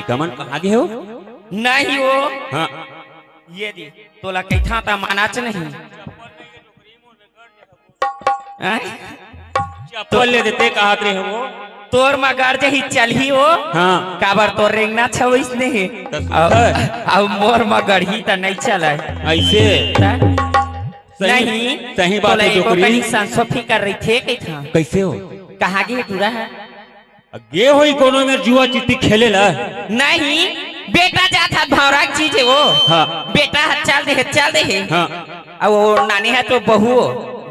लड़का मन कहाँ गे हो? नहीं हो हाँ ये दी तोला कैथा ता मानाच नहीं चप्पल ले देते कहा रे हो तोर मगर जही चलही हो हाँ काबर तोर रेंगना छवइस नहीं अब मोर मगर ही त नहीं चला ऐसे नहीं सही बात है जोकरी संसोफी कर रही थे कैथा कैसे हो कहाँ गे टूरा है गे होई कोनो में जुआ चिट्टी खेले ला नहीं बेटा जाता भौरा चीज है वो हाँ बेटा चल दे हाँ अब वो नानी है तो बहू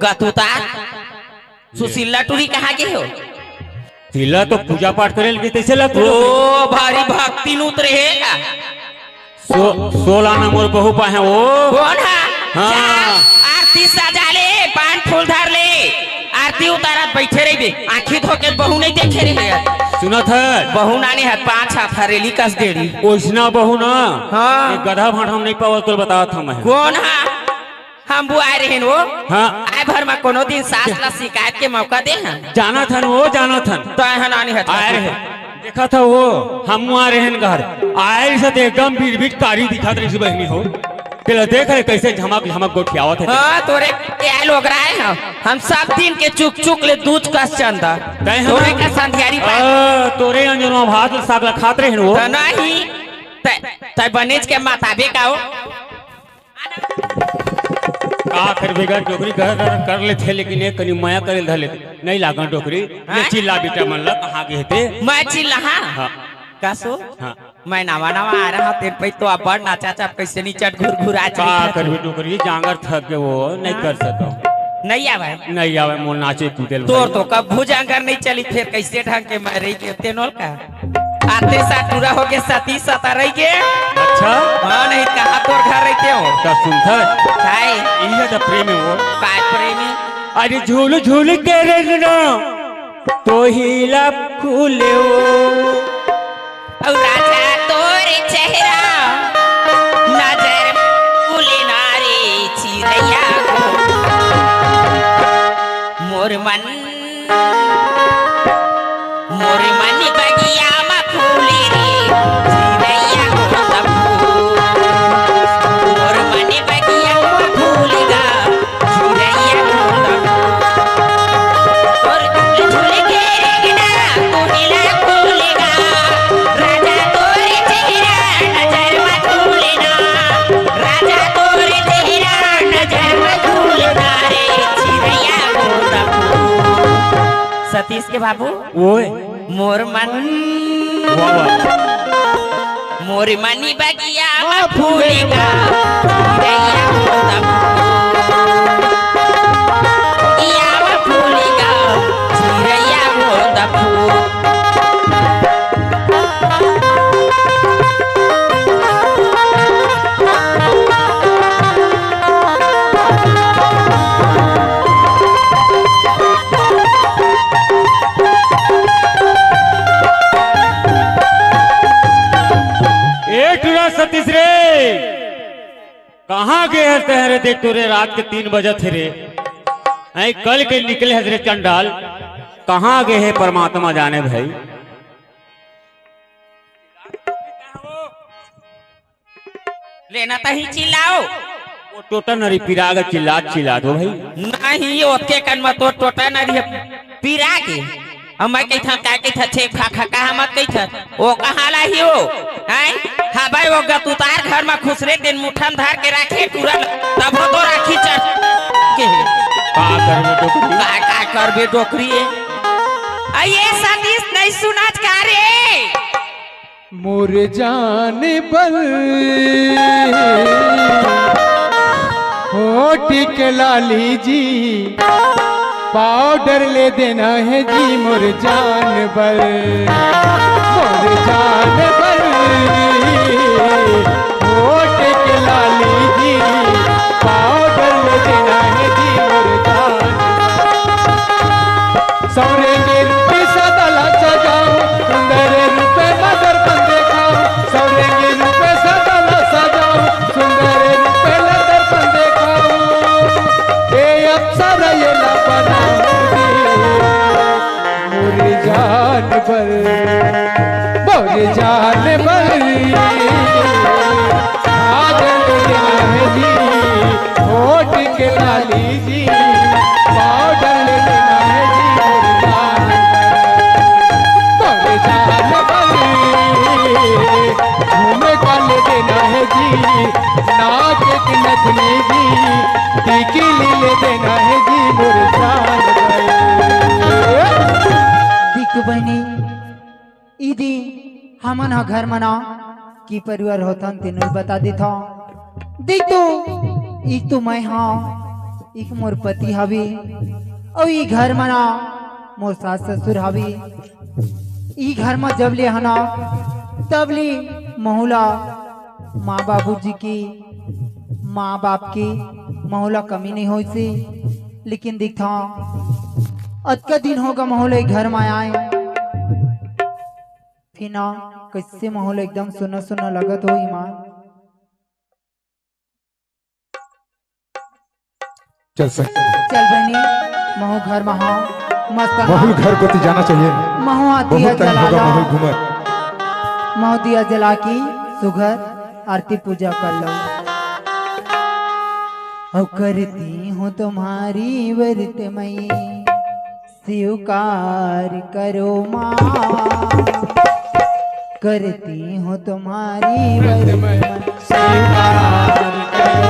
गतुता सुशीला टूरी कहाँ गे हो तिला तो पूजा पाठ करे लगे तैसे लग ओ भारी भक्ति नूत रहेगा 16 नंबर बहू पाए हैं वो कौन है हाँ आरती सजा ले पान फूल धर ले आरती उतारत बैठे रही बे आंखी धोके बहू नहीं देखे रहे सुनत है बहू नानी है 5 हाथ हरेली कस देड़ी ओइसना बहू ना हाँ एक गधा भाट हम नहीं पावल तो बताओ था मैं कौन है हम बुआए रहे वो हाँ आए भर में कोनो दिन सास ला शिकायत के मौका दे हैं जाना था वो जाना था तो है नानी है आए रहे देखा था वो हम आ रहे हैं घर आए से एकदम बीट कारी दिखा रही बहनी हो पहले देख रहे कैसे झमक झमक गोठियावत है हाँ तोरे ये लोग रहे हैं हम सब दिन के चुक ले दूध का चंदा तोरे का संध्यारी तोरे अंजनवा भात साग खात रहे वो नहीं तय बनेज के माताबे का हो का कर बेगा डोकरी कर ले थे लेकिन एक कनी माया करे धले नहीं लागन डोकरी ये चिल्ला बेटा मन लग कहां गे थे मैं चिल्ला हां कसो हां मैं नवा आ रहा तेरे पे तो अब नाचा चाप कैसे नीचे घुर आ का कर बे डोकरी जांगर थक के वो नहीं कर सको नहीं आवे मोल नाचे कूदेल तोर तो कब भुजांगर नहीं चली फिर कैसे ढंग के मैं रही के तेनोल का आते साथ पूरा हो गया सती सता रही के अच्छा हां नहीं कहां तोर घर रहते हो का सुनथर काय इहे त प्रेम हो काय प्रेमी अरे झूल झूल के रे ना तो हिला फूले और राजा तोरे चेहरा नजर फूले नारे चिरैया मोर मन बगिया में फूले रे चिरैया मोर मन बगिया में फूलेगा चिरैया और झूल के रेगना कोहिला फूलेगा राजा तोरे चेहरा नजर में फूलेना राजा तोरे चेहरा नजर में फूलेना रे चिरैया सतीश के बाबू ओए मोर मनी बगिया में फूलेगा चिरैया फूलेगा चिरैया सतीश रे कहाँ गए है तहरे देख तोरे रात के 3 बजे थे रे कल के निकले है चंडाल कहाँ गए है परमात्मा जाने भाई लेना तो ही चिल्लाओ वो टोटा नरी पिराग चिल्ला दो भाई नहीं ओके कन मत तो टोटा नरी पिराग हम कैथा का कैथा छे खा खा कहा मत कैथा ओ कहाँ ला ही हो हैं हां भाई वो गतुतार घर में खुसरे दिन मुठन धर के रखे पूरा तब तो राखी चढ़ के का करबे डोकरी ये सतीश नहीं सुनाच का रे मोर जान बल होठ के लाली जी पाउडर ले देना है जी मोर जान बल होठ के लाली जी पाउडर ले देना है जी मोर जान सौरे के रूपे सदला सजाओ सुंदर रूपे मदर बन देखाओ सौरे के रूपे सदला सजाओ सुंदर रूपे मदर बन देखाओ ए अप्सर ये ना बना मोर जान पर हमन ह घर मना की परिवार होतन तेन बता देता देख तो एक तो मैं हाँ एक मोर पति हवे और ई घर मना मोर सास ससुर हवे ई घर में जब ले हना तब ले महुला माँ बाबू जी की माँ बाप की महुला कमी नहीं हो से लेकिन दिखता अतका दिन होगा महुला घर में आए फिर ना कैसे महुला एकदम सुना सुना लगत हो ईमान। चल सकते चल बहनी महू घर में हाँ मस्त महू घर को तो जाना चाहिए। महू दिया बहुत टाइम जला होगा महू लो घूमत। महू दिया जला की सुघर आरती पूजा कर लो और करती हूँ तुम्हारी व्रत मई स्वीकार करो माँ करती हूँ तुम्हारी व्रत मई स्वीकार करो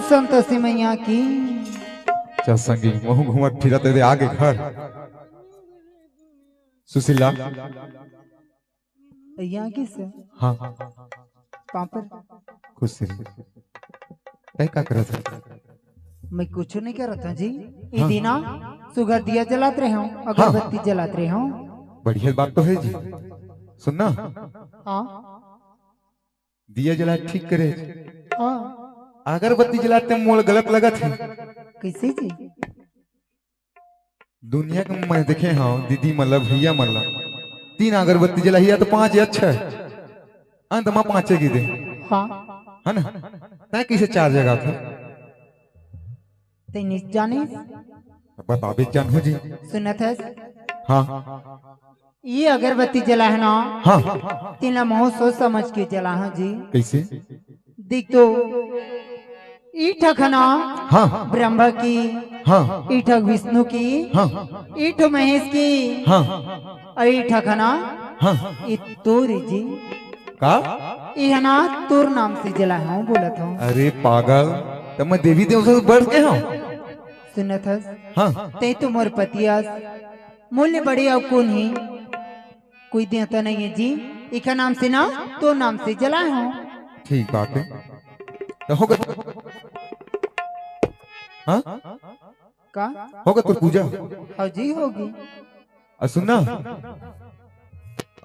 संतोषी मैया की। चल संगी महू घूमत फिरत दे आगे घर। सुशीला यहाँ की से हाँ पापड़ खुश रही तय का करत है? मैं कुछ नहीं कर रहा था जी ई दिना सुगर दिया जलाते रहे हूँ अगरबत्ती जलाते रहे हूँ। बढ़िया बात तो है जी। सुनना हाँ दिया जला ठीक करे हाँ अगरबत्ती जलाते मोल गलत लगत है। कैसे जी? दुनिया के मैं देखे हाँ दीदी मतलब भैया मतलब 3 अगरबत्ती जलाइया तो 5 अच्छा है अंत में 5 की दे हाँ है ना तय किसे 4 जगह था तेनिस जाने बताबे जानू जी। सुनत है हाँ ये अगरबत्ती जला है ना हाँ तीन मोह सोच समझ के जला है जी। कैसे? देख तो ईठक है ना हाँ ब्रह्मा की हाँ ईठक विष्णु की हाँ ईठ महेश की हाँ ईठक है ना हाँ तोर जी का ये ना तोर नाम से जला हूँ बोलत हूँ। अरे पागल तो मैं देवी देव से बढ़ के हूँ। सुनत है हाँ ते तो मोर पतिया मूल्य बड़े और कौन ही कोई देता नहीं है जी इका नाम से ना तो नाम से जला हूँ। ठीक बात है तो होगा हाँ का होगा तो पूजा हाँ जी होगी। और सुनना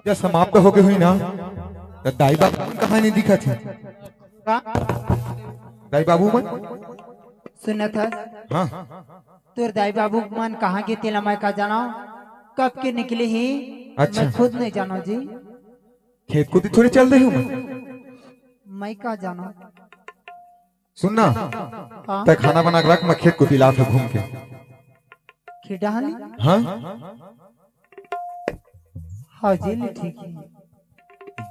या समाप्त हो गई हुई ना तो दाई बाबू की कहानी दिखा थी का दाई बाबू मन सुनत है हाँ तोर दाई बाबू मन कहाँ के तेला मैं का जाना कब के निकले ही अच्छा। मैं खुद नहीं जाना जी। खेत को थोड़ी चल रही हूँ मैं मैं का जाना सुनना हाँ तय खाना बना के रख मैं खेत को दिला था घूम के खिडाली हाँ हाँ जी ले ठीक है।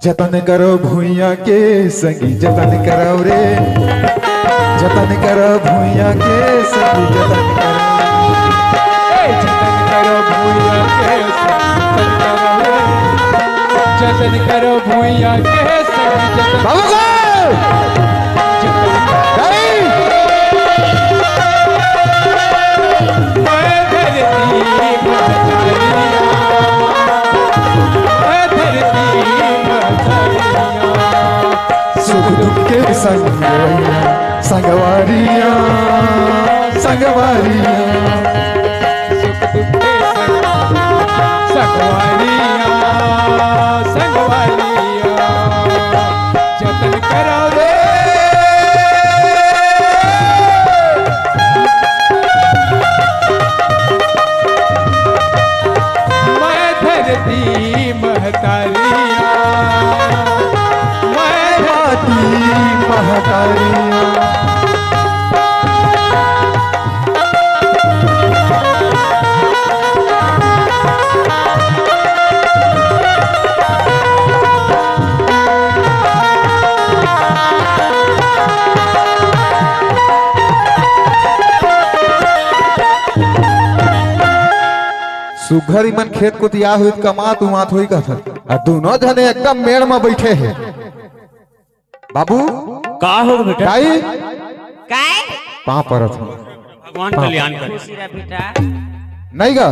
जतन करो भूया के संगी जतन करो रे जतन करो भूया के संगी जतन करो भूया के जतन करो भूया के संग जतन बाबू सुख दुख के संग संगवारिया संगवारिया सुख दुख के संगवारिया संगवारिया जतन करो रे मैं धरती महतारिया मैं माटी महतारिया सुघर मन खेत को तिया हुई कमात उमात हुई कहत और दोनों जने एकदम मेड़ में बैठे हैं। बाबू का हो बेटा काई काय कहाँ परत हो भगवान कल्याण करे। खुशी रा बेटा नहीं गा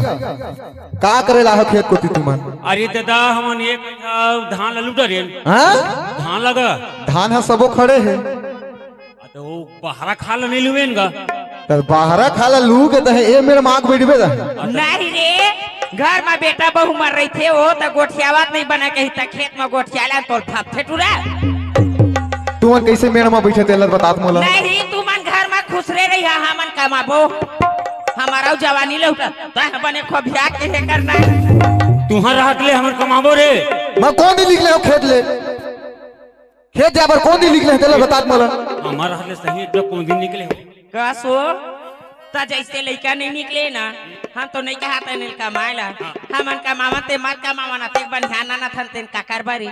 का करे ला हो खेत को ती तुमन अरे दादा हमन एक धान ललू डरे हाँ धान लगा धान है सबो खड़े है तो वो बहरा खा ल नहीं लुवेन गा तो बाहरा खाला लू के तहे ए मेरे मांग बैठबे दा नहीं रे घर में बेटा बहू मर रही थे वो तो गोठियावत नहीं बना के हिता खेत में गोठियाला तो था फेटुरा तुमन कैसे मेड़ में बैठे थे बतात मोला नहीं तू मन घर में खुश रह रही है हमन कमाबो हमारा जवानी लौटा तो बने खोभिया के है करना तुहर रहत ले हमर कमाबो रे मैं कौन नहीं लिख ले हो खेत ले खेत जाबर कौन नहीं लिख ले तेला बतात मोला हमार रहत ले सही एक कौन दिन निकले हो कसो ता जैसे लड़का नहीं निकले ना हम तो नहीं कहा था नील कमाएला हमन कमावते मत कमावना ते बंध्यान ना थन तेन का करबारी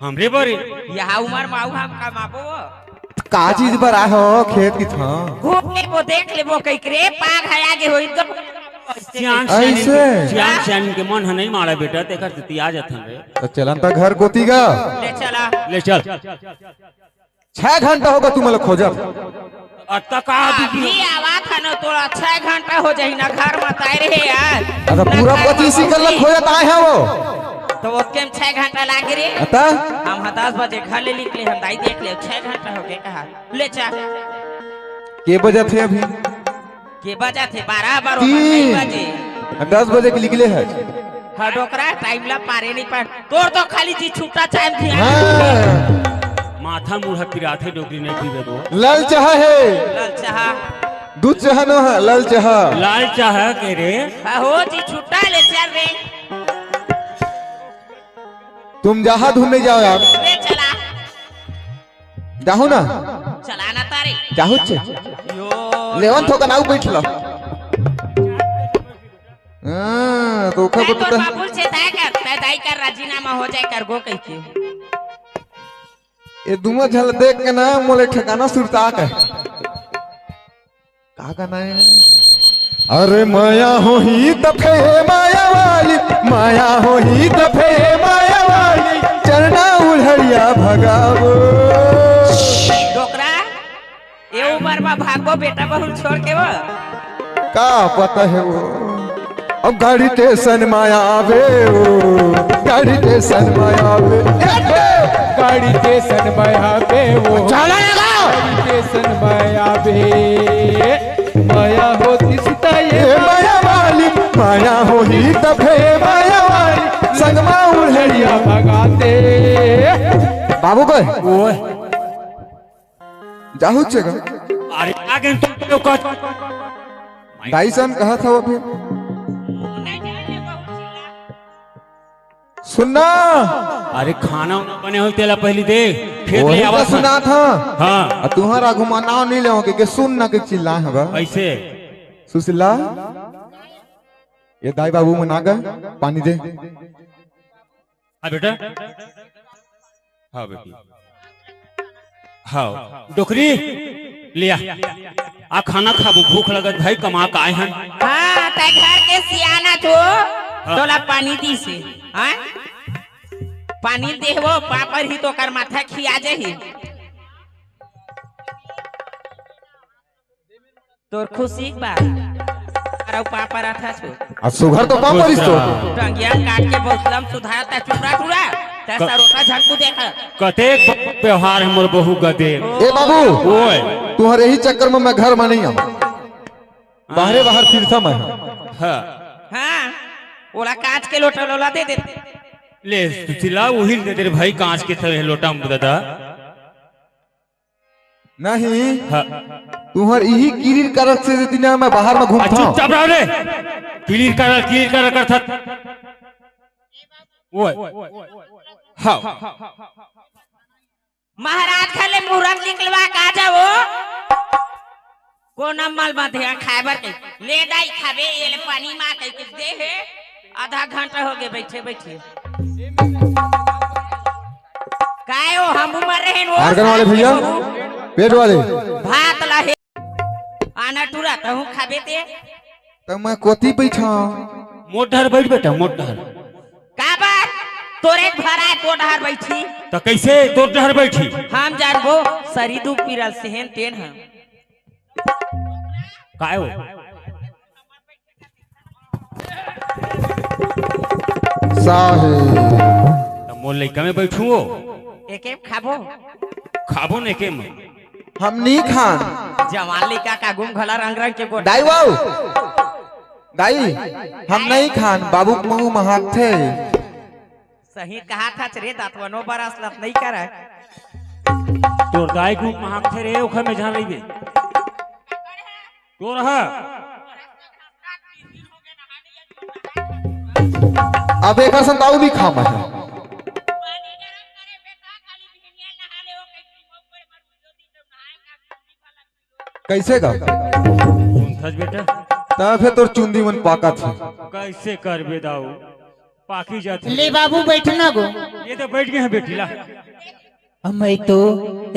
हमरे बरे यहाँ उमर माऊ हम कमाबो का चीज पर आ हो खेत की था घूम ले वो देख ले वो कई करे पाग है आगे होई तो सियान ऐसे? सियान के मन है नहीं मारा बेटा तेकर तिती आ जाथन रे तो चलन तो घर गोती गा ले चला ले चल 6 घंटा होगा तुम लोग खोजब अत्ता का अभी आवा था ना तो 6 घंटा हो जाही ना घर में ताई रहे यार अच्छा पूरा 25 कर खोजत आए हैं वो तो वो केम 6 घंटा लागे रे अता हम 10 बजे घर ले निकले हम दाई देख ले 6 घंटा हो गए कहा ले चा के बजे थे अभी के बजा थे 12 बार 3 बजे 10 बजे के निकले है हाँ डोकरा टाइम ला पारे नहीं पार तोर तो खाली जी छूटा टाइम थी हाँ माथा मुढ़ा पिराथे डोकरी नहीं पीवे दो लाल चाह है लाल चाह दूध चाह न है लाल चाह लाल चाह के रे हो जी छूटा ले चल रे तुम जहाँ ढूंढने जाओ यार ले चला जाओ ना चलाना तारे जाओ छे यो लेवन थोका नाउ बैठ लो तो खा मैं बता तोर बाबू से दाई कर राजीनामा हो जाए कर गो कह के ये दुमा झल देख के ना मोले ठिकाना सुरता के का गाना है अरे माया हो ही दफे माया वाली माया हो ही दफे माया वाली चरना उड़िया भगावो डोकरा ये उम्र में भागो बेटा बहू छोड़ के वो का पता है वो अब गाड़ी स्टेशन माया आवे वो गाड़ी स्टेशन माया आवे गाड़ी स्टेशन माया पे वो चला लगा गाड़ी स्टेशन माया पे माया होती सीता ये माया वाली माया हो ही दफे माया वाली संगमा उड़िया भगाते बाबू को ओए जाहू चेगा अरे आगे तो कट डाइसन कहा था वो फिर सुनना अरे खाना उना बने हो तेला पहली दे खेत वही ले तो आवा सुना था हाँ तुम्हारा घुमाना नहीं ले के सुन ना के चिल्ला होगा ऐसे सुशीला ये दाई बाबू मना गए पानी दे हाँ बेटा हाँ बेटी हाँ डोकरी लिया आ खाना खाबो भूख लगत भाई कमा का आए हैं हाँ ते घर के सियाना तो तोला पानी दी से हाँ पानी देवो पापर ही तो कर माथा खिया जाही तोर खुशी बा अरे पापर आता छो आ सुघर तो पापड़ इस तो टंगिया काट के बोतलम सुधारता चुरा चुरा तैसा रोटा झटकू देखा कतेक व्यवहार है मोर बहू गदे। ए बाबू ओए तुम्हारे ही चक्कर में मैं घर में नहीं आऊँ, बाहरे बाहर फिरता मैं। हाँ हाँ ओला कांच के लोटा लोला दे दे ले सुशीला वही दे दे भाई कांच के तरह लोटा में दादा। नहीं हाँ तुम्हार यही किरीर कारक से दिन मैं बाहर में घूमता हूँ। चुपचाप रहो रे, क्लियर कर करता ओए हाँ महाराज खाले मुहूर्त निकलवा का जाओ को नमल बांधे खाबर के ले दाई खाबे ये ले पानी मा के दे है आधा घंटा हो गए बैठे बैठे कायो हम मर रहे हो आर्गन वाले भैया पेट वाले भात लहे आना टूरा तो हूं खाबे ते तो मैं कोती बैठा मोटर बैठ बेटा मोटर का बात तोरे भरा कोडहर बैठी तो कैसे तोर डहर बैठी हम जानबो सरी दू पीरल सेहन तेन हम काय हो साहे मोर लइका में बैठू हो एक एक खाबो खाबो ने के में हम नहीं खान जवान लइका का गुम घला रंग रंग के गोड़ दाई वाओ दाई हम नहीं खान बाबू मुंह महात थे। सही कहा था रे दातवनो बरस लत नहीं करे तोर दाई को महाक थे रे ओखा में जान लइबे तोर हा अब एक संताऊ भी खा मैं कैसे गा सुनथस बेटा तब फिर तोर चुंदी मन पाका थी कैसे करबे दाऊ पाकी जाती ले बाबू बैठना गो। ये तो बैठ गए हैं बेटीला मैं तो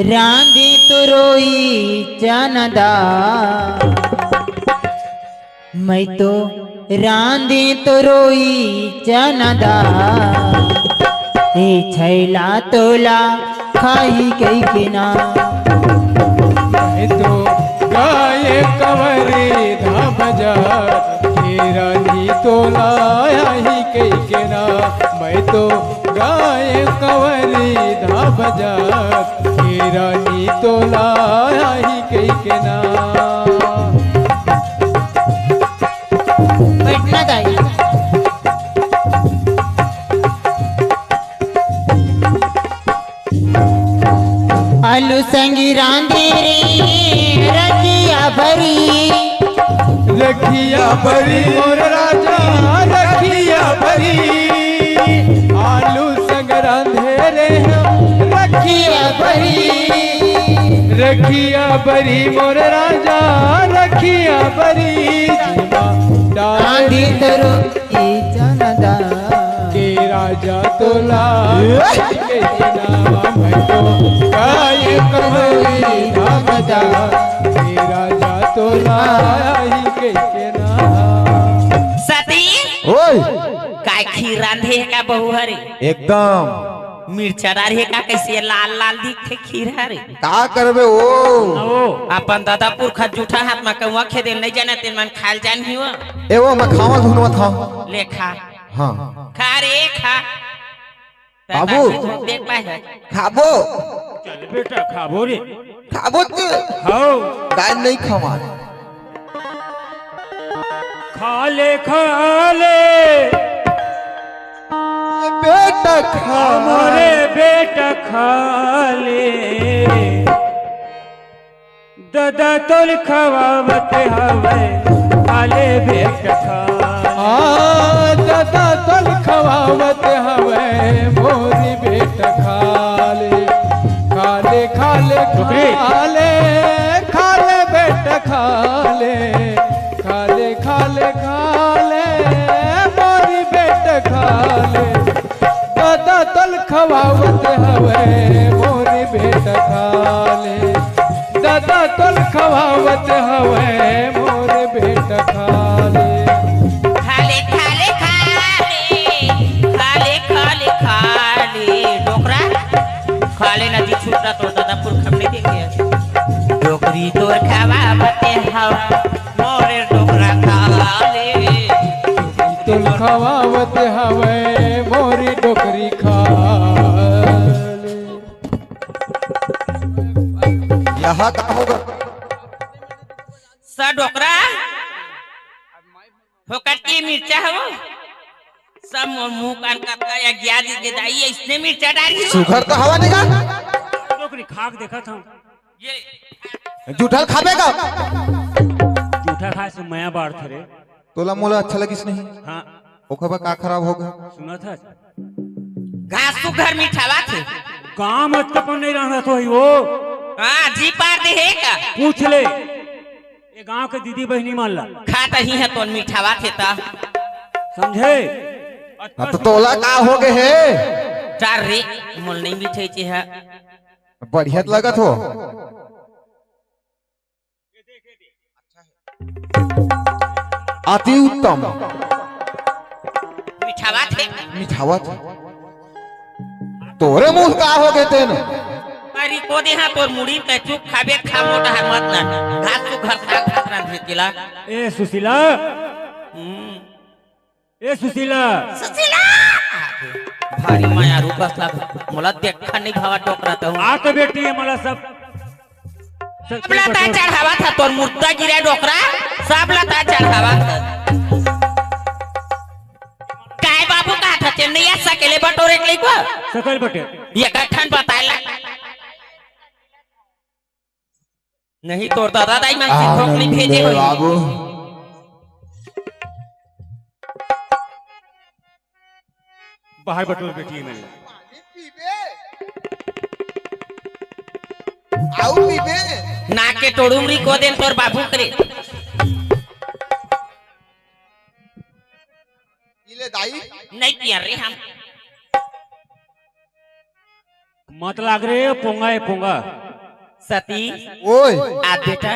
रांदे तो रोई जानदा, मैं तो रांदे तो रोई जानदा, ए छैला तोला खाई गई के ना। तो गाये कवरे धा बजार रानी तो लाया ही कई के ना। मैं तो गाये कवरे धा बजार रानी तो लाया ही कई के ना। बैठना दाई आलू संगी रांधे रे रखिया भरी, रखिया भरी मोर राजा रखिया भरी, आलू संग रांधे रे रखिया भरी, रखिया भरी मोर राजा रखिया भरी। रांधी तरो की जनदा के राजा तो के नाम मैं तो गाय कवरी धामदा के राजा तो लाई के नाम। सती ओए काय खीर रांधे है का बहू हरे एकदम मिर्चा डारे का कैसे लाल लाल दिखे खीर हरे का करबे ओ अपन दादा पुरखा जूठा हाथ में कौवा खेदे नहीं जाने तेन मन खाल जान ही हुआ एवो मैं खावा धुनवा था। ले खा हाँ खा रे खा बाबू। देख पाए है खाबो चल बेटा खाबो रे खाबो तू खाओ दाल नहीं खावा खा ले बेटा खा हमारे बेटा खा ले दादा तोल खवावत हवे खा ले बेटा खा दादा तल खवावत हवे मोरी बेटा खाले खाले खाले खाले खाले बेटा खाले खाले खाले खाले मोरी बेटा खाले दादा तल खवावत हवे मोरी बेटा खाले दादा तल खवावत हवे मोरी बेटा खाले खाले खाले खाले खाले खाले खाले डोकरा खाले नदी छूटा तो दादा पुरखा में देखे डोकरी तोर खावा बते हवा मोरे डोकरा खाले तुल खवावत हवे मोरी डोकरी खा कहा का होगा सा डोकरा फोकट की मिर्चा हो सब मुंह कान का या गया के दाई इसने मिर्चा डाली हो सुगर तो हवा निकाल डोकरी खाक देखा था ये जूठल खाबेगा जूठा खाए से मया बाढ़ थे रे। तोला मोला अच्छा लगिस नहीं हाँ ओखबा का खराब होगा सुना था घास तो घर मिठावा थे काम अच्छापन नहीं रहना तो ही वो हाँ जी पार दे है का पूछ ले ये गांव के दीदी बहनी मान ला खाता ही है तो मिठावा थे ता समझे अब तो तोला का हो गए है चार रे मोल नहीं मिठाई चे है बढ़िया लगत हो अति उत्तम मिठावा थे मिठावत तोरे मुंह का हो गए तेन अरे को दे हाँ तोर मुड़ी पे चुप खाबे खा मोटा है मत ना घास तो घर साग खतरा भेतिला ए सुशीला ए सुशीला सुशीला भारी माया रूप असला मोला देखा नहीं भावा टोकरा तो आ तो बेटी है मला सब सब लता चढ़ावा था तोर मुर्दा गिरा डोकरा सब लता चढ़ावा था काय बाबू का था चेन्नई सकेले बटोरे के लिए सकल बटे ये कठन बताइला नहीं तोर दादा दाई मन से भोग नहीं भेजे होई बाबू बाहर बटोर बेटी है मेरी आउ पीबे नाके टोडुमरी को देन तोर बाबू करे इले दाई नहीं किया रे हम मत लाग रे पोंगा है पोंगा सती ओए आ बेटा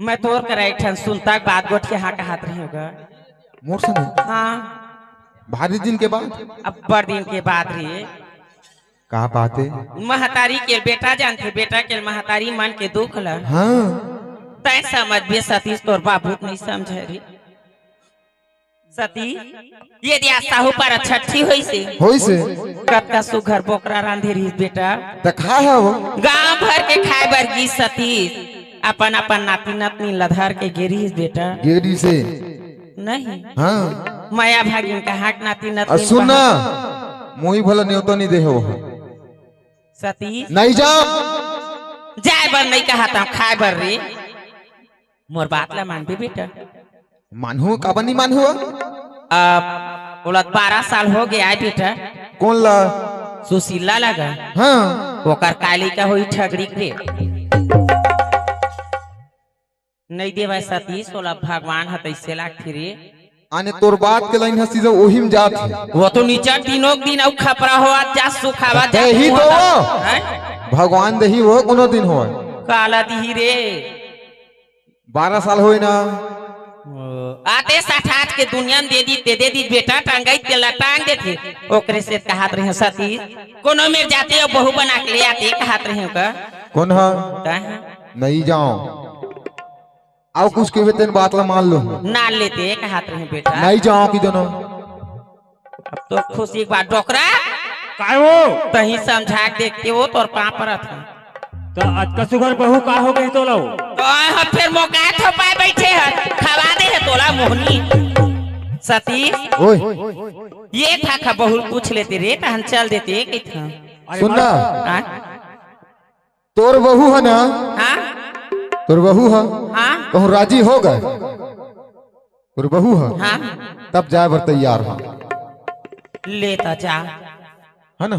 मैं तोर करे ठन सुनता बात गोठ के हाँ का हाथ रही होगा मोर संग हाँ भारी दिन के बाद अब बड़ दिन के बाद रे का बात है महतारी के बेटा जानते बेटा के महतारी मान के दुख ला हाँ तय समझ बे सतीश तोर बाबू नहीं समझे रे सती ये दिया साहू पर छठी होई से कतका सुघर बोकरा रांधे रही बेटा त खा है वो गांव भर के खाए बरगी सतीश अपन अपन नाती नातनी लधार के गेरी बेटा गेरी से नहीं हाँ माया भागिन का हाक नाती नातनी सुना मोई भला न्योतो नहीं दे हो सतीश नहीं जा जाए बर नहीं कहा था खाए बर रे मोर बात ला मान बेटा मानहु का बनी मानहु अब बोला 12 साल हो गया है बेटा कौन ला सुशीला लगा हाँ ओकर काली का हुई ठगड़ी रे नहीं देवा सतीश बोला भगवान हत ऐसे लाग फिरे आने तोर बात के लाइन हसी जो ओहिम जात है वो तो नीचा तीनों दिन औ खपरा हो जा सुखावा जा दही तो हैं? भगवान दही हो कोनो दिन हो काला दी रे 12 साल होई ना आते 60 के दुनिया में दे दी बेटा टांगाई के लटांग देते ओकरे से कहत रहे सतीश कोनो में जाते और बहू बना के ले आते कहत रहे का कौन है नहीं जाओ आओ कुछ के वेतन बात ला मान लो ना लेते कहत रहे बेटा नहीं जाओ की दोनों अब तो खुशी के बाद डोकरा काय हो कहीं समझा के देखते हो तोर पाँव पर था तो आज का सुगर बहू का हो गई तो लो तो हम फिर मौका थोपाए बैठे हैं खवा दे है तोला मोहनी सतीश ओए ये था खा बहुत पूछ लेते रे तो हम चल देते कि था सुनना हाँ तोर बहू है ना हाँ तोर बहू है हाँ कहूँ राजी हो गए तोर बहू है हाँ तब जाए बर तैयार हो लेता जा है ना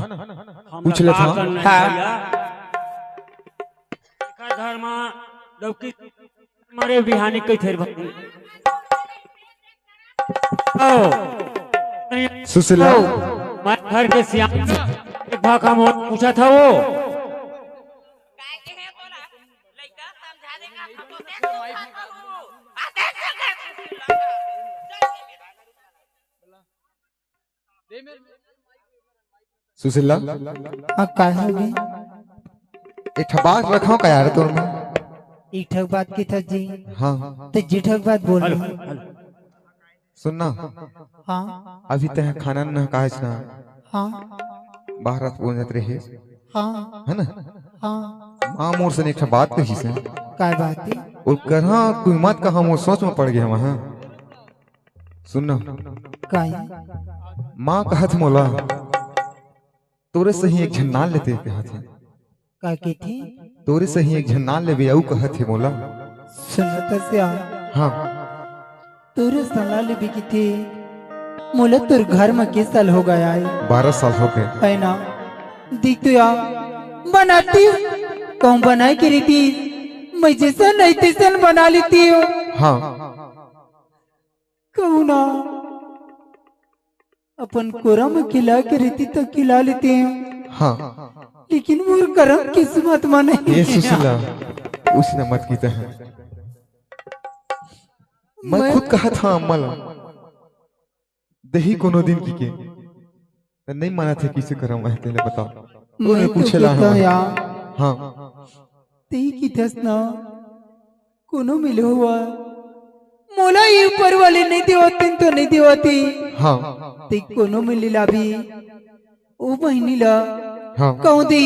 पूछ ले था हाँ घर में लौकी मारे बिहानी कई थेर भक्ति ओ सुशीला मैं घर के सियाम एक भाग हम पूछा था वो सुशीला हाँ का होगी एक बात रखो का यार तोर में एक ठक बात की था जी हाँ तो जिठक बात बोल हेलो रही हेलो सुनना हाँ अभी तह खाना न काहे ना हाँ बाहर पहुंचत रहे हाँ है ना हाँ माँ मोर से एक बात कही से काय बात है? और कहा कोई मत कहा मोर सोच में पड़ गया वहां सुनना काय? माँ कहत मोला तोरे से ही एक झन्नाल लेते कहत है काय की थी? तोरे से ही एक झन्नाल लेवे आऊ कहत है मोला सुनत से हाँ तोरे सलाह ले भी की थी मोला तुर घर में किस साल हो गया है 12 साल हो गए है ना? देख तो यार बनाती कहूँ बनाए की रीति मैं जैसा नहीं तैसा बना लेती हूँ। हाँ कहूँ ना अपन कोरा में खिला के रीति तो खिला लेते हैं हाँ लेकिन मोर करम किस्मत में नहीं ये है। सुशीला उसने मत की है मैं खुद कहा था अम्मल दही कोनो दिन की के नहीं माना थे किसे करम है तेने बताओ तूने मैं पूछे तो ला कहता हाँ यार हाँ ती की थस ना कोनो मिलो हुआ मोला ये ऊपर वाले नहीं देवती तो नहीं देवती हाँ ती कोनो मिलिला भी ओ बहनी ला हाँ कहूँ दी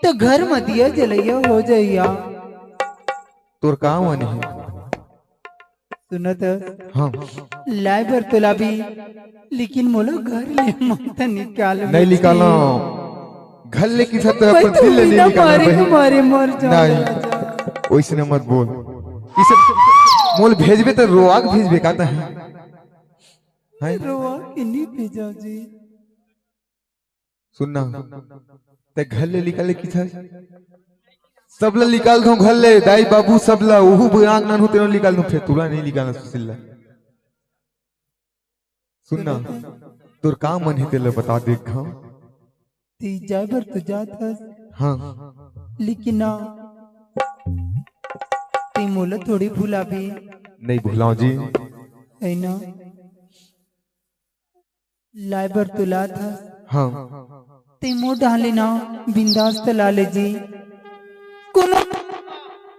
तो घर में दिया जलैया हो जाइया। तोर काम वानी है सुनत हाँ लाइबर तो भी लेकिन मोला घर ले मत निकाल नहीं निकालना घर लेके था तो मैं अपन तो दिल ले बिना निकालना मारे को बहन मारे मर नहीं जाऊंगा। वैसे मत बोल किसे मोल भेजबे तो रोआग भेजबे कहता है रोआ कि नहीं भेजा जी? सुनना ते घर ले निकाले की था सब ला निकाल दो घर ले दाई बाबू सब ला ओहू बुआंग नन होते निकाल दो फिर तुला नहीं निकालना सुशीला सुनना तोर काम मन है तेले बता देख हाँ ती जाबर तो जात हस हाँ लेकिन ना ती मोला थोड़ी भूला भी नहीं भूलाओ जी है ना? लाइबर तो लात हस हाँ ती मो डाले ना बिंदास तो लाले जी कोनो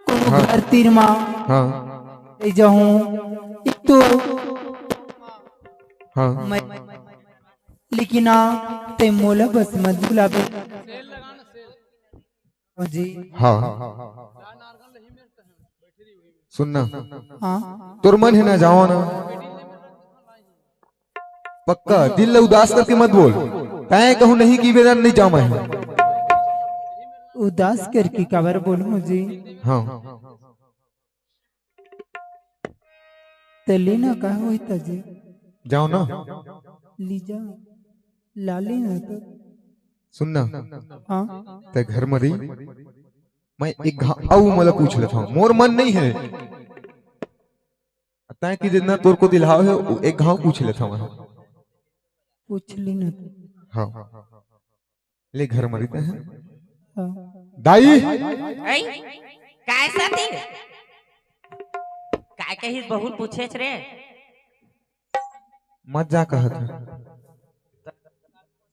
कोनो हाँ। घर तीर माँ हाँ ले जाऊं एक तो हाँ मैं लेकिन ना ते मोला बस मत भूला भी जी। हाँ सुनना हाँ तोर मन है ना जाओ ना पक्का दिल उदास करके मत बोल तय कहूँ नहीं कि वेदन नहीं जाऊँ मैं उदास करके कवर बोलूं मुझे हाँ तली ना कहा हुई तजे जाओ ना लीजा लाली ना तो सुनना हाँ ते घर में रही मैं एक घाव मला पूछ लेता हूँ मोर मन नहीं है तय कि जितना तोर को दिलाव है एक घाव पूछ लेता हूँ पूछ ली ना तो हाँ ले घर में रहते हैं हाँ। दाई ऐ काय साथी काय कही बहुत पूछे रे मत जा कहत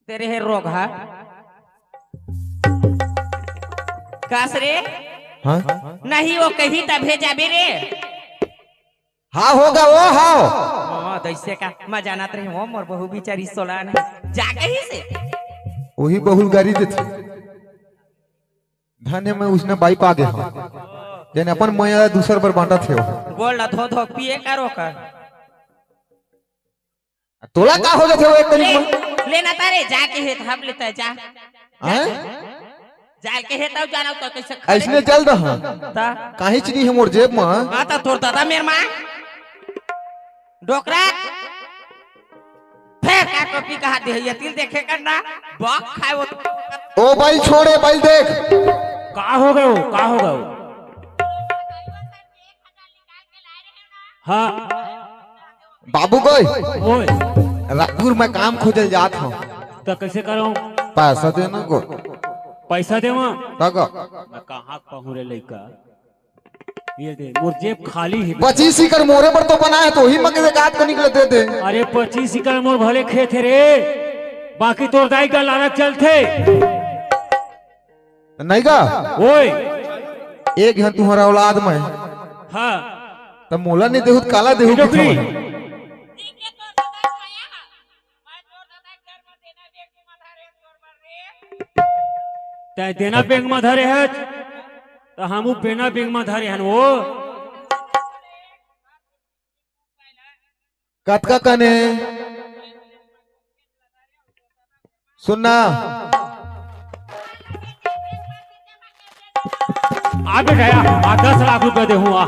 तेरे है रोग हा कास रे हाँ नहीं वो कही तब भेजा बे रे हाँ होगा वो हाँ हाँ दैसे का मैं जानत रही वो मोर बहु बिचारी सोलान जा कही से वही बहुल गाड़ी देती धन्य में उसने बाइक आ गया जन अपन माया दूसर पर बांटा थे वो बोल धो धो पिए करो कर तोला का हो जाते वो एक ले, तरीक में लेना तारे जाके है हम लेते जा हैं जाके है तब जाना तो कैसे ऐसने चल रहा ता काहे चीनी है मोर जेब में हाँ तो तोर दादा मेर माँ डोकरा फिर का टोपी कहा दे ये तिल देखे करना बॉक खाए वो ओ भाई छोड़े भाई देख का हो गए हो का हो गए हो? हाँ बाबू कोई ओए राजपुर में काम खोजल जात हूँ तो कैसे करूं? पैसा देना को पैसा दे वहाँ तक मैं कहाँ कहूँ रे लड़का ये दे मोर जेब खाली है 25 एकड़ मोरे पर तो बना है तो ही मगे से काट को निकलते थे अरे 25 एकड़ मोर भले खेत है रे बाकी तोर दाई का लालच चलते नहीं का ओए एक है तुम्हारा औलाद में हाँ तब मोला नहीं देहु काला देहु की डोकरी थमा तै देना बैंक में धरे है तो हमू बिना बिंग में धरे हन वो कतका कने सुनना आ बेटा आ 10 लाख रुपए दे हुआ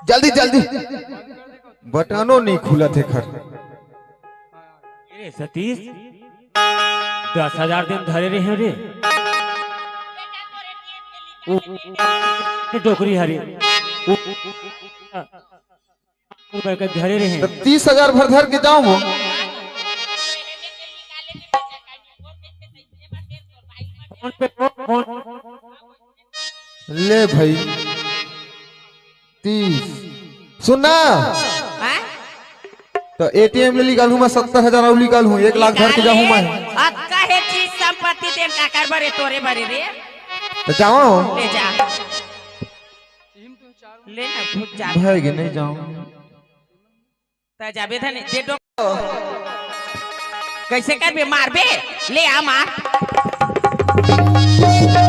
जल्दी जल्दी बटनो नहीं खुला थे खर अरे सतीश 10,000 दिन धरे रहे रे टोकरी हरी रुपए के धरे रहे 30,000 भर धर के जाऊं वो फोन पे फोन ले भाई 30 सुनना हाँ? तो एटीएम ले निकालू मैं 70,000 और निकालू 1 लाख धर के जाऊं मैं अब काहे चीज संपत्ति देन का कर बरे तोरे बरे रे तो जाओ ले जा ले ना भूत जा भाई के नहीं जाऊं त जाबे धने दे दो कैसे करबे मारबे ले आ मार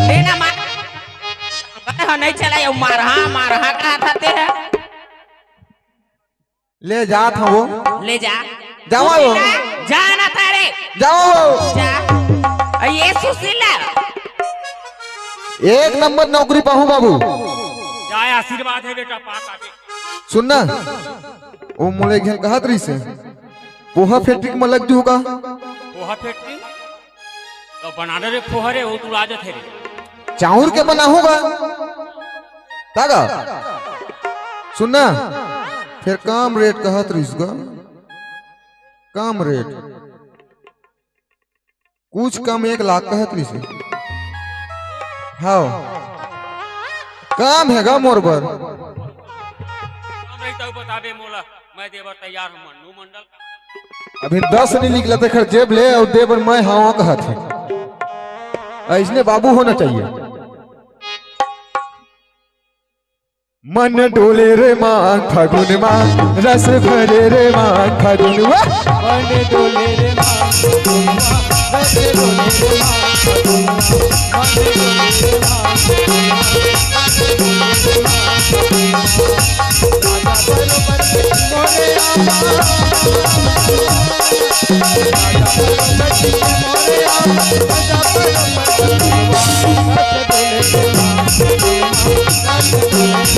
ले ना मार कहे नहीं चला ये मार हाँ कहा था ते है ले जा था वो ले जा जाओ जा ना तारे जाओ जा ये सुशीला 1 नंबर नौकरी पाहू बाबू जाए आशीर्वाद है बेटा पास आके सुनना वो मोले घेन कहत रही से पोहा फैक्ट्री में लग जूगा पोहा फैक्ट्री तो बनाने रे पोहरे वो तू राजत है रे चाउर के बना होगा तागा सुनना फिर कम रेट कहत रही इसका कम रेट कुछ कम 1 लाख कहत रही से हाँ काम हैगा मोर बर नहीं तो बताबे मोला मैं देवर तैयार हूं मन्नू मंडल अभी 10 नहीं निकला थे खर जेब ले और देवर मैं हाँ कहत है ऐसने बाबू होना चाहिए मन डोले रे मांग फागुन मांग रस भरे रे मांग फागुन मन डोले रे मां रस डोले रे मां मन डोले रे मां रस डोले रे मां राजा बलपति मोरे आमा राजा बलपति मोरे आमा राजा बलपति रस डोले रे मां रस डोले रे मां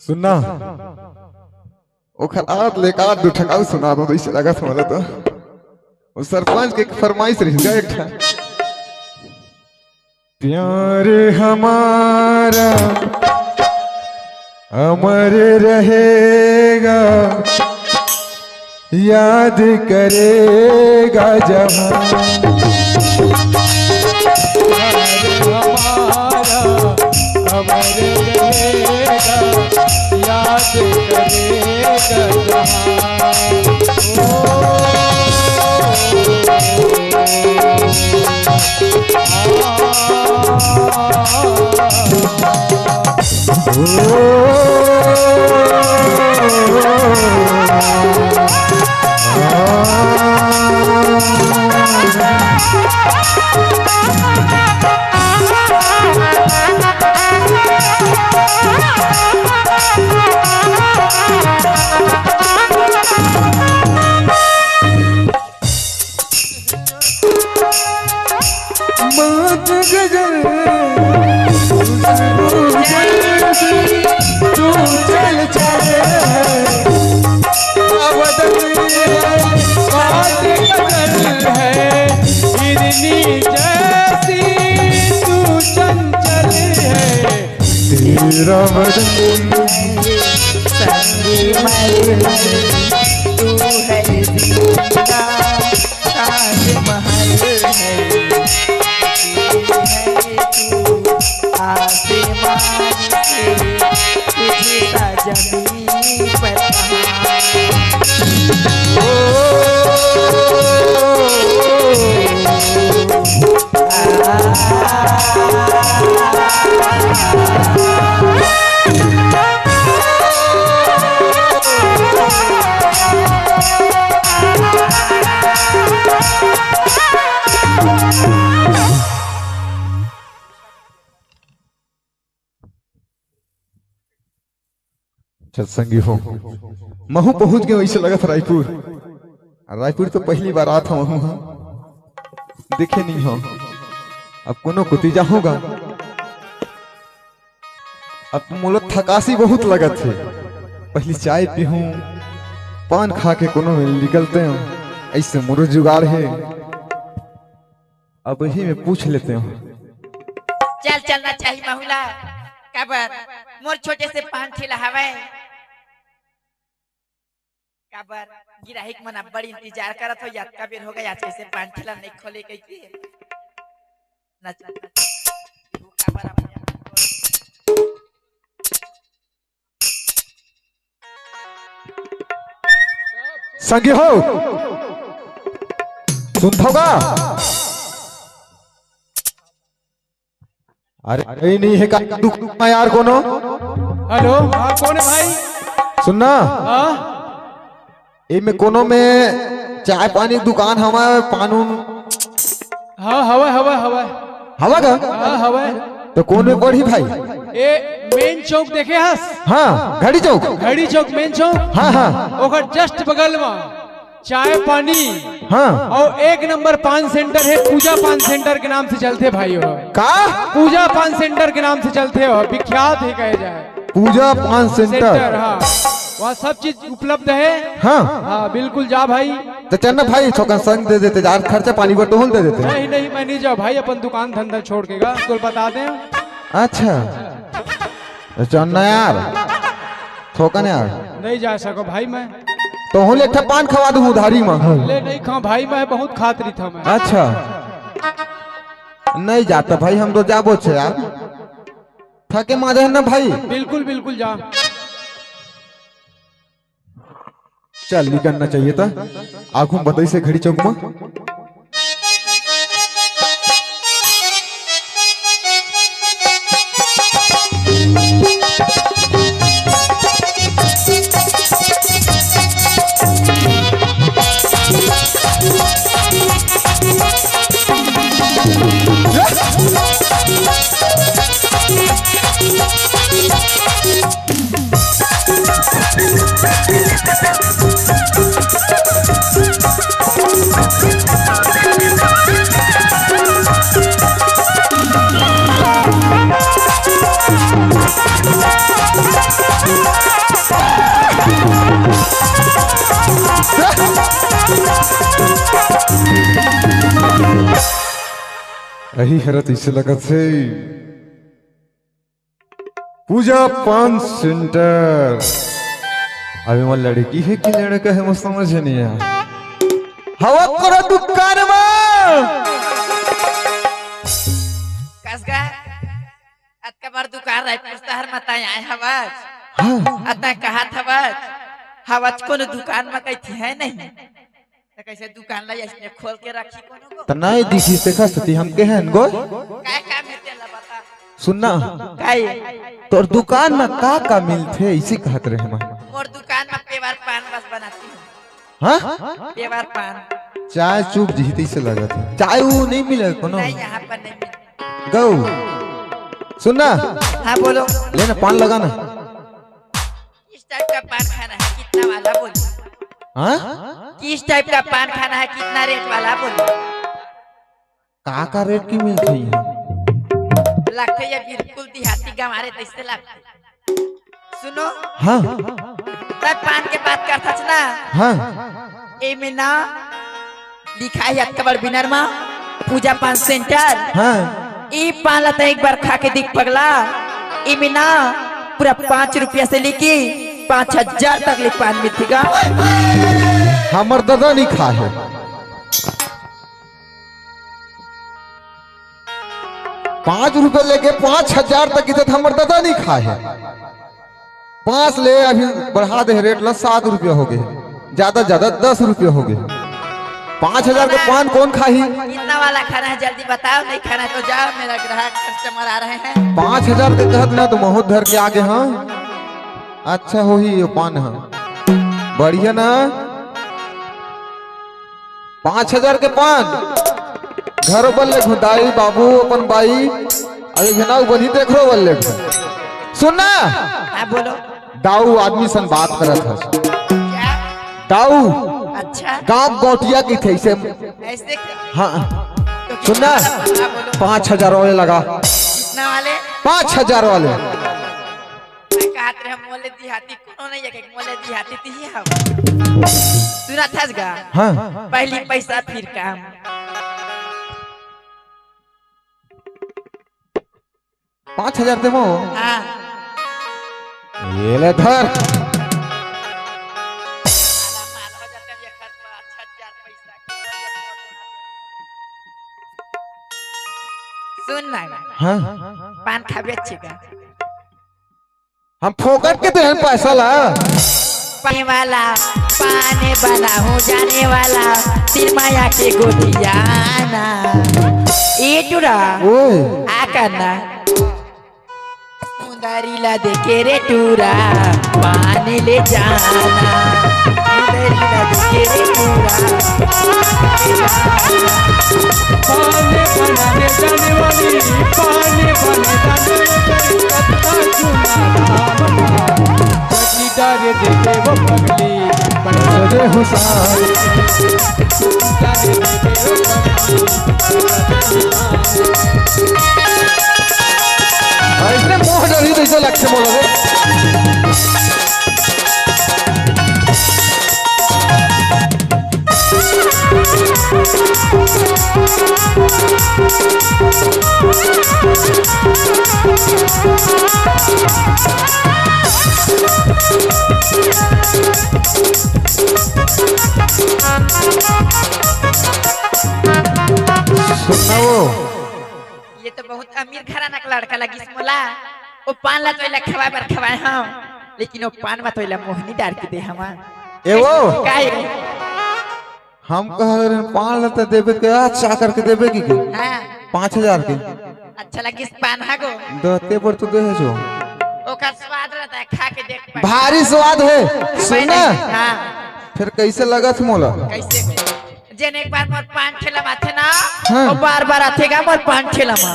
सुनना ओखर आद लेकार दो ठकाऊ सुना दो इसे लगा समझ तो वो सरपंच के फरमाइश रही गया एक ठा प्यार हमारा अमर रहेगा याद करेगा जहां हमारा अमर रहेगा याद करेगा मत गजल तू चल चल है हिरनी जैसी तू चंचल है तेरा बदन तू है जिंदा ताजमहल है आसमान से तुझे चांदी पर सत्संगी हो महू पहुंच गए वैसे लगा था रायपुर। रायपुर तो पहली बार आता हूँ देखे नहीं हो। अब कोनो कुतीजा होगा। अब मोलो थकासी बहुत लगत है। पहली चाय पीहूं पान खा के कोनो में निकलते हैं ऐसे मोरो जुगाड़ है। अब यही में पूछ लेते हैं। चल चलना चाहिए बहुला काबर मोर छोटे से पान ठेला हवे काबर गिराहिक मन अब बड़ी इंतजार करत हो। याद का बेर हो गया आज कैसे पान ठेला नहीं खोले कैसे ना काबर संगी हो सुनथोगा। अरे नहीं है का दुख यार कोनो। हेलो हाँ कौन है भाई? सुनना हाँ ए में कोनो में चाय पानी दुकान हमारे पानून हाँ हवा हवा हवा हवा का हाँ हवा तो कौन में पड़ी भाई? ए मेन चौक देखे हस? हाँ घड़ी चौक। घड़ी चौक मेन चौक हाँ हाँ ओकर जस्ट बगल में चाय पानी हाँ और एक नंबर पान सेंटर है। पूजा पान सेंटर के नाम से चलते भाई हो। का पूजा पान सेंटर के नाम से चलते हो विख्यात है कहे जाए। पूजा पान सेंटर हाँ वहाँ सब चीज उपलब्ध है। हाँ हाँ बिल्कुल जा भाई। तो चलना भाई छोकन संग दे देते यार खर्चा पानी पर टोल दे देते। नहीं नहीं मैं नहीं जाओ भाई अपन दुकान धंधा छोड़ के गा तो बता दें। अच्छा तो चलना यार छोकन यार नहीं जा सको भाई मैं। तो होले एक पान खवा दूं उधारी में। ले नहीं खा भाई मैं बहुत खातरी था मैं। अच्छा नहीं जाता भाई हम तो जाबो छे यार थके माजे ना भाई। बिल्कुल बिल्कुल जा। चल निकलना चाहिए था आँखों बताई से घड़ी चौक में। यही हरत इसे लगत से पूजा पान सेंटर। अभी वो लड़की है कि लड़का है मुझे समझ नहीं आया। हवा करो दुकान में कसगा अतका बार दुकान रायपुर शहर में ताई आए हवज। हाँ अतः कहा था हवज को दुकान में कहीं थी है नहीं तो कैसे दुकान ला इसने खोल के रखी कोनो तो नहीं दिखी से खस्ती हम के हैं गो काय काम है तेला बता सुनना काय तोर दुकान में का मिलते इसी कहत रहे हम। मोर दुकान में पेवर पान बस बनाती हूँ। हाँ पेवर पान चाय चुप जीती से लगा था। चाय वो नहीं मिले कोनो नहीं यहाँ पर नहीं मिलती। गौ सुनना हाँ बोलो लेना पान लगाना। किस टाइप का पान खाना है कितना वाला बोलो। हाँ किस टाइप का पान खाना है कितना रेट वाला बोलो। का रेट की मिलती है? लगते ये बिल्कुल देहाती गाँव हमारे तैसे लगते। सुनो हाँ तब पान के बात करता छ ना। हाँ ए में ना लिखा है अकबर बिनर में पूजा पान सेंटर। हाँ ई पान लता एक बार खा के दिख पगला। ई में ना पूरा 5 रुपया से लेके 5000 तक ले पान मिलेगा। हमर दादा नहीं खा है। 5 रुपए लेके 5000 तक इधर हमर दादा नहीं खा है। 5 ले, अभी बढ़ा दे रेट ला 7 रुपया हो गए, ज्यादा ज्यादा 10 रुपया हो गए। 5,000 के पान कौन खाही? कितना वाला खाना है जल्दी बताओ, नहीं खाना तो जाओ, मेरा ग्राहक कस्टमर आ रहे हैं। 5,000 के कहत ना तो बहुत धर के आगे। हाँ अच्छा हो ही ये पान। हाँ बढ़िया ना। 5,000 के पान घर बल्ले घुदाई बाबू अपन बाई अरे घनाऊ बनी देख रो बल्ले। सुनना हाँ बोलो। दाऊ आदमी सन बात करत है। क्या? दाऊ अच्छा गांव गोटिया की थे इसे। ऐसे क्या? हाँ तो सुनना, हाँ, बोलो। 5,000 वाले लगा। कितना वाले? 5,000 वाले। कहत रहे मोले दिहाती कोनो नहीं है, मोले दिहाती ती हम सुना थस गा। हाँ पहली पैसा फिर काम। 5,000 दे मो। हाँ ये ले धर। सुन ना हाँ पान खा बेचेगा। हम फोकट के देहन पैसा ला। पाने वाला पाने वाला हूँ जाने वाला तीर माया के गोटियाना। ये टूरा ओए आ करना मुंदारी ला देखे रे टूरा पाने ले जाना। मुंदारी ला देखे रे टूरा पाने बनाने जाने वाली, पाने बनाने जाने वाली चटनी डारे देखे वो पगली बड़े हुसार। डारे देखे वो इसने मोह डरी तो इसे लक्ष्य बोलो रे। सुनना ये तो बहुत अमीर घराना का लड़का लगी मोला। वो पान ला तो खवाए पर खवाए हम, लेकिन वो पान में तो मोहनी डाल के दे हम। ए वो काहे? हम कह रहे हैं 5 लेते देबे के अच्छा करके देबे की हाँ 5,000 के अच्छा लगी पान हा गो। दते पर तो दे है जो ओका स्वाद रहता है, खा के देख पाए। भारी स्वाद है। सुनना हाँ फिर कैसे लगत मोला? कैसे जेने एक बार मोर पान ठेला माथे ना हाँ। वो बार बार आथेगा मोर पान ठेला मा।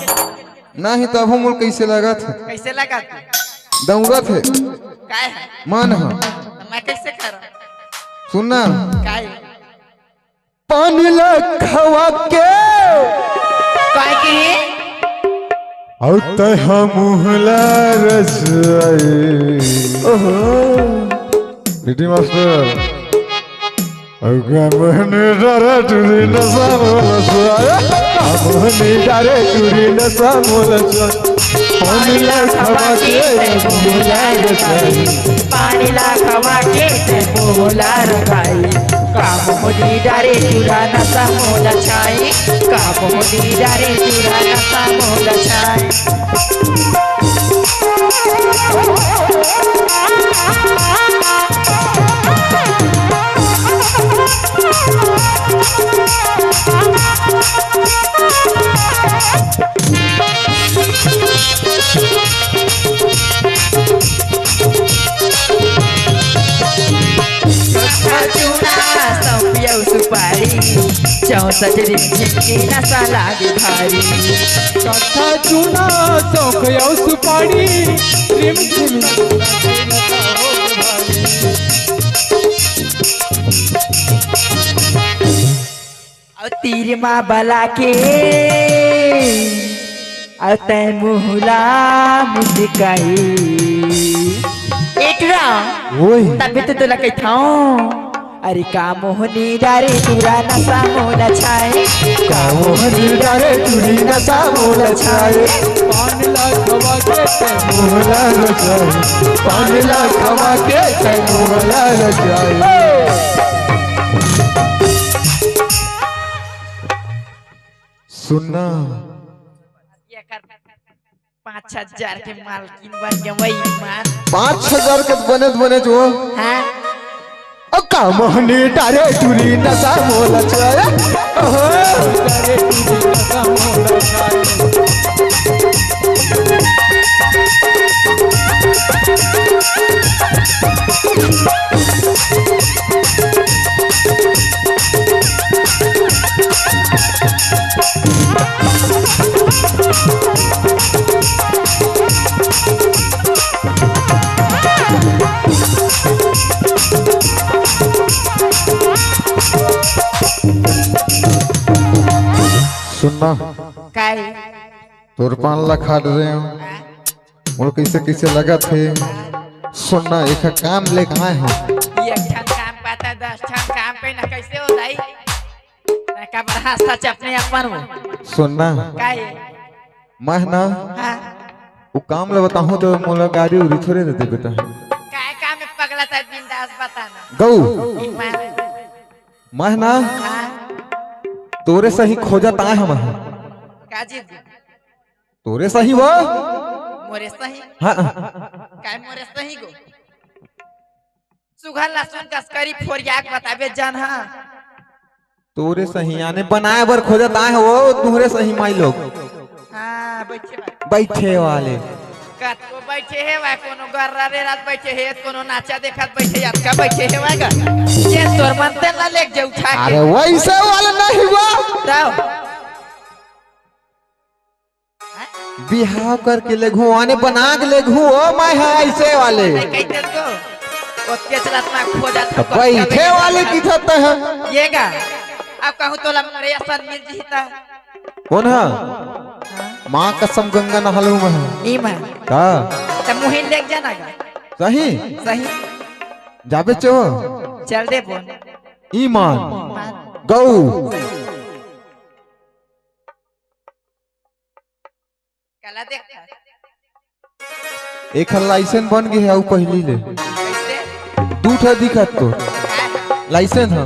नहीं तब हम मोल कैसे लगत है? कैसे लगा दौड़त है काय है मन है। मैं कैसे कर सुनना काय पानी लखवा के काय की और तह मुहला रसई। ओहो बेटी मास्टर मोहनी डारे टूरी नशा मोला मोहनी डारे टूरी नशा मोला पानी ला खवा के मोला रसाई। पानी ला खवा के मोला रखाई। काम मोदी डारे चूड़ा नशा मोला छाई। काम मोदी डारे चूड़ा नशा मोला छाई। सुपारी 64 रिंझिन की नशा लागे भारी। कथा चूना सौखयौ सुपारी रिम झिम और तीर माँ बला के और तय मुहला मुस्काई। एकरा ओए तबे तो लगे था। अरे का मोहनी डारे चूड़ा नशा मोला छाए। का मोहनी डारे चूड़ी नशा मोला छाए। पान ला खवा के मोहला रसाई। पानी ला खवा के मोहला रसाई। सुनना ये कर 5,000 के मालकिन बन गए वही मान 5,000 के बने जो हाँ का मोहनी डारे टूरी नशा मोला छाया ओहो डारे टूरी नशा मोला छाया सुनना काय तोर 5 लाख हार रहे हो और कैसे लगा थे सुनना एक काम लेके आए हम ये ठन काम पाता 10 ठन काम पे ना कैसे हो जाई का बड़ा सच अपने अपन हो सुनना काय मैं ना हां वो काम ले बताऊं तो मोला गाड़ी उरी थोड़े देते बेटा काय काम में पगला था बिंदास बताना गौ मैं ना हां तोरे सही खोजत आए हम काजी तोरे सही वो मोरे सही हाँ काय मोरे सही गो सुघर लहसुन कसकरी फोरियाक बताबे जन हां तोरे सही आने बनाए बर खोजत आए हो तोरे सही माई लोग हां बैठे वाले कत को बैठे है वा कोनो गर्रा रे रात बैठे है कोनो नाचा देखत बैठे याद का बैठे है वा ये तोर मनते ना लेक जे उठा के अरे वैसे वाला नहीं हुआ जाओ बिहाव करके ले घू आने बना के ले घू ओ मैं है ऐसे वाले कहते तो ओके चलत ना खोजत बैठे वाले की थत है ये गा अब कहूं तो लमरे असन मिल जीता कौन है माँ कसम गंगा नहलू में नी मैं का त मुहिन लेक जाना गा सही सही जाबे चो चल दे बोन ईमान गौ कला देख एक लाइसेंस बन गई है वो पहली ले कैसे दूठा दिखत तो लाइसेंस है